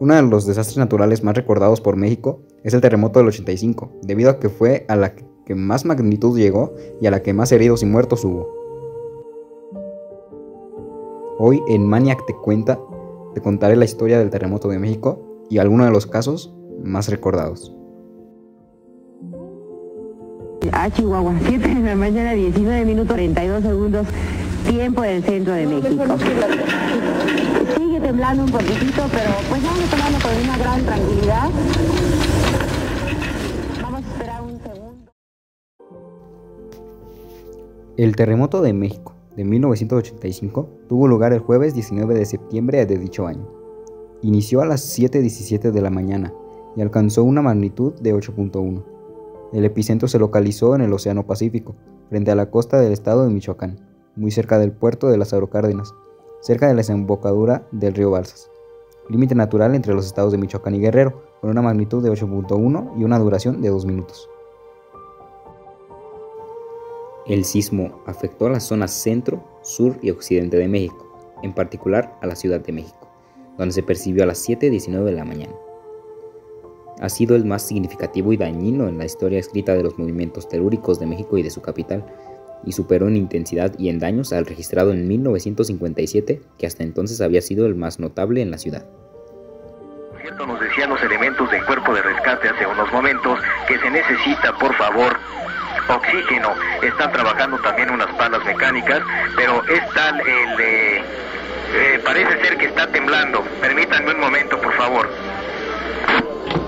Uno de los desastres naturales más recordados por México es el terremoto del 85, debido a que fue a la que más magnitud llegó y a la que más heridos y muertos hubo. Hoy en Maniac te contaré la historia del terremoto de México y algunos de los casos más recordados. Chihuahua, 7 de la mañana, 19 minutos 42 segundos, tiempo del centro de México. Sigue temblando un poquitito, pero pues vamos tomando con una gran tranquilidad. Vamos a esperar un segundo. El terremoto de México de 1985 tuvo lugar el jueves 19 de septiembre de dicho año. Inició a las 7:17 de la mañana y alcanzó una magnitud de 8.1. El epicentro se localizó en el Océano Pacífico, frente a la costa del estado de Michoacán, muy cerca del puerto de Lázaro Cárdenas, cerca de la desembocadura del río Balsas, límite natural entre los estados de Michoacán y Guerrero, con una magnitud de 8.1 y una duración de 2 minutos. El sismo afectó a las zonas centro, sur y occidente de México, en particular a la Ciudad de México, donde se percibió a las 7:19 de la mañana. Ha sido el más significativo y dañino en la historia escrita de los movimientos telúricos de México y de su capital, y superó en intensidad y en daños al registrado en 1957, que hasta entonces había sido el más notable en la ciudad. Por cierto, nos decían los elementos del cuerpo de rescate hace unos momentos que se necesita, por favor, oxígeno. Están trabajando también unas palas mecánicas, pero es tal parece ser que está temblando. Permítanme un momento, por favor.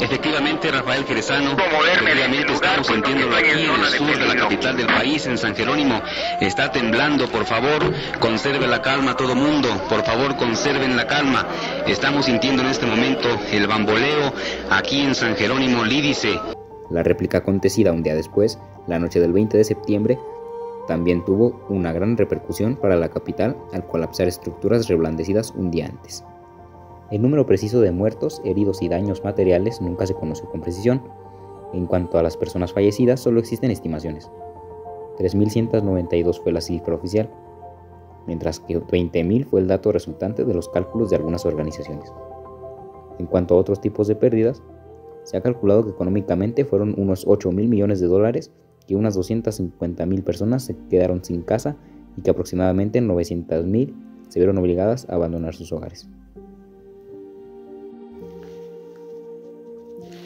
Efectivamente, Rafael Jerezano, efectivamente estamos sintiéndolo aquí en el sur de la capital del país, en San Jerónimo. Está temblando, por favor, conserve la calma todo mundo, por favor, conserven la calma. Estamos sintiendo en este momento el bamboleo aquí en San Jerónimo Lídice. La réplica acontecida un día después, la noche del 20 de septiembre, también tuvo una gran repercusión para la capital al colapsar estructuras reblandecidas un día antes. El número preciso de muertos, heridos y daños materiales nunca se conoció con precisión. En cuanto a las personas fallecidas, solo existen estimaciones. 3.192 fue la cifra oficial, mientras que 20.000 fue el dato resultante de los cálculos de algunas organizaciones. En cuanto a otros tipos de pérdidas, se ha calculado que económicamente fueron unos 8.000 millones de dólares, que unas 250.000 personas se quedaron sin casa y que aproximadamente 900.000 se vieron obligadas a abandonar sus hogares.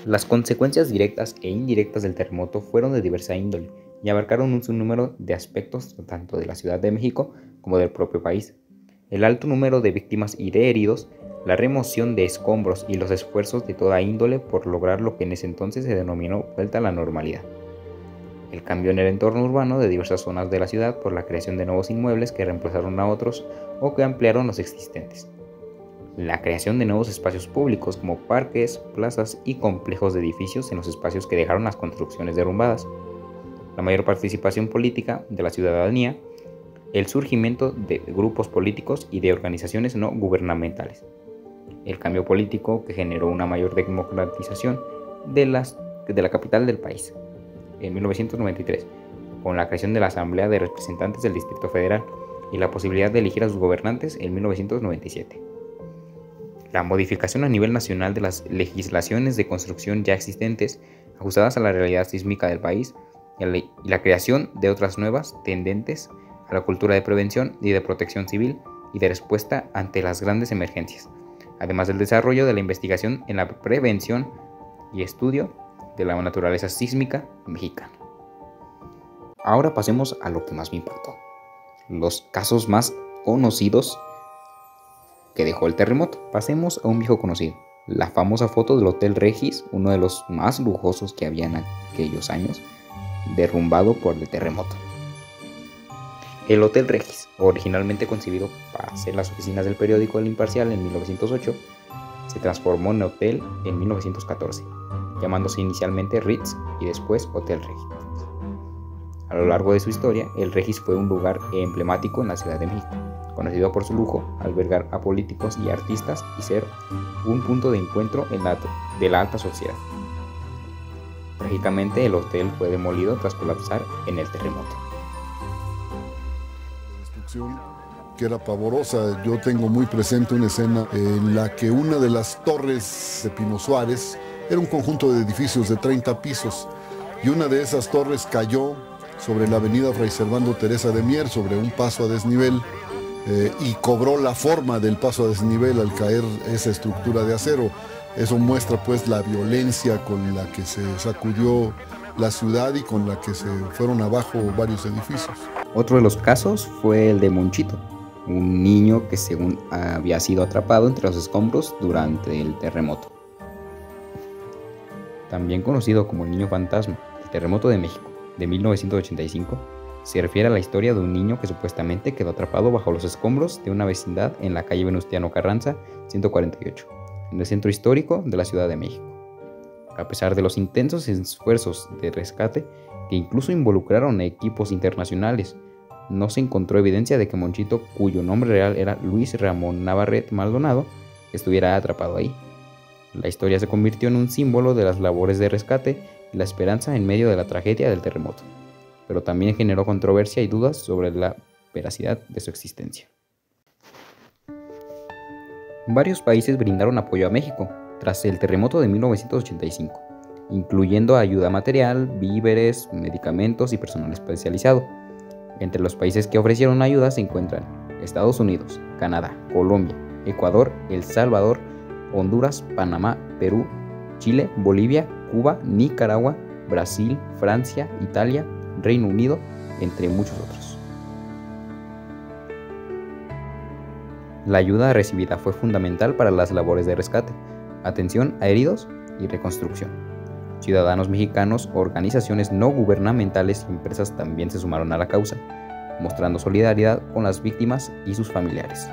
Las consecuencias directas e indirectas del terremoto fueron de diversa índole y abarcaron un sinnúmero de aspectos tanto de la Ciudad de México como del propio país. El alto número de víctimas y de heridos, la remoción de escombros y los esfuerzos de toda índole por lograr lo que en ese entonces se denominó vuelta a la normalidad. El cambio en el entorno urbano de diversas zonas de la ciudad por la creación de nuevos inmuebles que reemplazaron a otros o que ampliaron los existentes. La creación de nuevos espacios públicos como parques, plazas y complejos de edificios en los espacios que dejaron las construcciones derrumbadas. La mayor participación política de la ciudadanía, el surgimiento de grupos políticos y de organizaciones no gubernamentales. El cambio político que generó una mayor democratización de la capital del país. En 1993, con la creación de la Asamblea de Representantes del Distrito Federal y la posibilidad de elegir a sus gobernantes en 1997. La modificación a nivel nacional de las legislaciones de construcción ya existentes, ajustadas a la realidad sísmica del país, y la creación de otras nuevas tendentes a la cultura de prevención y de protección civil y de respuesta ante las grandes emergencias, además del desarrollo de la investigación en la prevención y estudio de la naturaleza sísmica mexicana. Ahora pasemos a lo que más me impactó, los casos más conocidos que dejó el terremoto. Pasemos a un viejo conocido, la famosa foto del Hotel Regis, uno de los más lujosos que había en aquellos años, derrumbado por el terremoto. El Hotel Regis, originalmente concebido para ser las oficinas del periódico El Imparcial en 1908, se transformó en hotel en 1914, llamándose inicialmente Ritz y después Hotel Regis. A lo largo de su historia, el Regis fue un lugar emblemático en la Ciudad de México, conocido por su lujo, albergar a políticos y artistas y ser un punto de encuentro de la alta sociedad. Trágicamente, el hotel fue demolido tras colapsar en el terremoto. Destrucción que era pavorosa. Yo tengo muy presente una escena en la que una de las torres de Pino Suárez era un conjunto de edificios de 30 pisos y una de esas torres cayó sobre la avenida Fray Servando Teresa de Mier, sobre un paso a desnivel, y cobró la forma del paso a desnivel al caer esa estructura de acero. Eso muestra pues la violencia con la que se sacudió la ciudad y con la que se fueron abajo varios edificios. Otro de los casos fue el de Monchito, un niño que según había sido atrapado entre los escombros durante el terremoto. También conocido como el Niño Fantasma, el terremoto de México de 1985 se refiere a la historia de un niño que supuestamente quedó atrapado bajo los escombros de una vecindad en la calle Venustiano Carranza 148, en el centro histórico de la Ciudad de México. A pesar de los intensos esfuerzos de rescate que incluso involucraron a equipos internacionales, no se encontró evidencia de que Monchito, cuyo nombre real era Luis Ramón Navarrete Maldonado, estuviera atrapado ahí. La historia se convirtió en un símbolo de las labores de rescate y la esperanza en medio de la tragedia del terremoto, pero también generó controversia y dudas sobre la veracidad de su existencia. Varios países brindaron apoyo a México tras el terremoto de 1985, incluyendo ayuda material, víveres, medicamentos y personal especializado. Entre los países que ofrecieron ayuda se encuentran Estados Unidos, Canadá, Colombia, Ecuador, El Salvador, Honduras, Panamá, Perú, Chile, Bolivia, Cuba, Nicaragua, Brasil, Francia, Italia, Reino Unido, entre muchos otros. La ayuda recibida fue fundamental para las labores de rescate, atención a heridos y reconstrucción. Ciudadanos mexicanos, organizaciones no gubernamentales y empresas también se sumaron a la causa, mostrando solidaridad con las víctimas y sus familiares.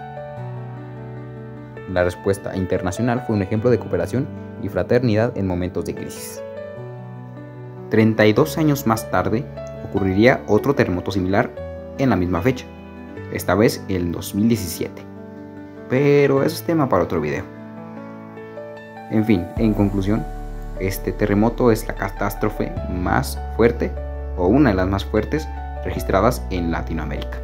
La respuesta internacional fue un ejemplo de cooperación y fraternidad en momentos de crisis. 32 años más tarde, ocurriría otro terremoto similar en la misma fecha, esta vez el 2017. Pero eso es tema para otro video. En fin, en conclusión, este terremoto es la catástrofe más fuerte, o una de las más fuertes, registradas en Latinoamérica.